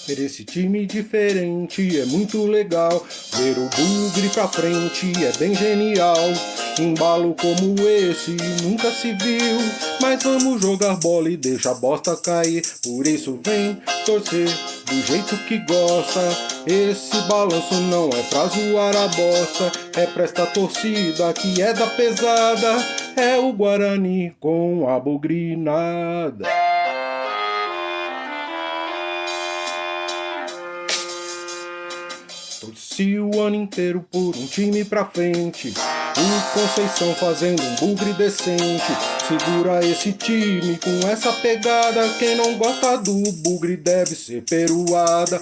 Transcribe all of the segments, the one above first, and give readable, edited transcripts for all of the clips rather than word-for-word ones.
Ver esse time diferente é muito legal. Ver o Bugre pra frente é bem genial. Embalo como esse nunca se viu. Mas vamos jogar bola e deixa a bosta cair. Por isso vem torcer do jeito que gosta. Esse balanço não é pra zoar a bosta. É pra esta torcida que é da pesada. É o Guarani com a bugrinada. Torci o ano inteiro por um time pra frente. O Conceição fazendo um bugre decente. Segura esse time com essa pegada. Quem não gosta do bugre deve ser peruada.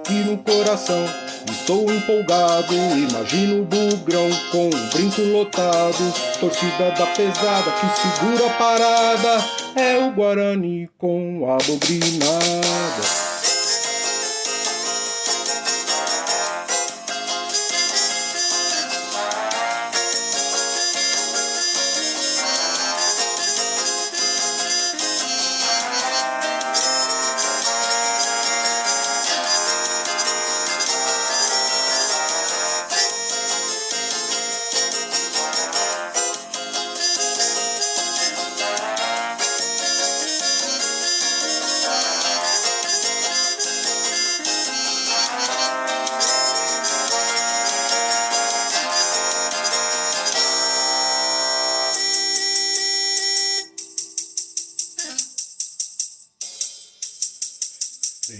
E no coração estou empolgado. Imagino o bugrão com um brinco lotado. Torcida da pesada que segura a parada. É o Guarani com a bugrinada.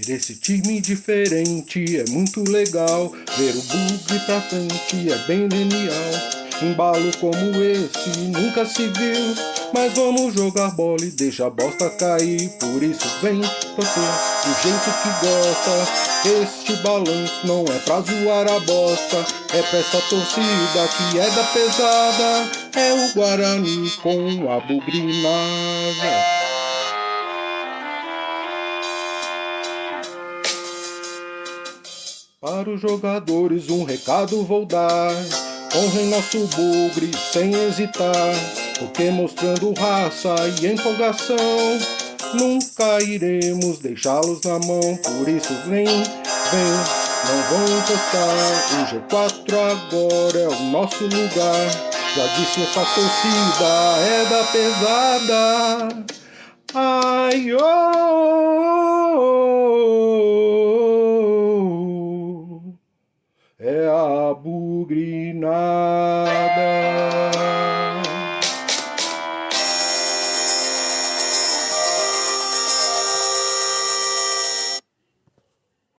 Ver esse time diferente é muito legal. Ver o Bugre pra frente é bem genial. Embalo como esse nunca se viu. Mas vamos jogar bola e deixa a bosta cair. Por isso vem torcer do jeito que gosta. Este balanço não é pra zoar a bosta. É pra essa torcida que é da pesada. É o Guarani com a bugrinada. Para os jogadores um recado vou dar. Honrem nosso bugre sem hesitar. Porque mostrando raça e empolgação, nunca iremos deixá-los na mão. Por isso vem, não vão encostar. O G4 agora é o nosso lugar. Já disse, essa torcida é da pesada. Ai, é a bugrinada.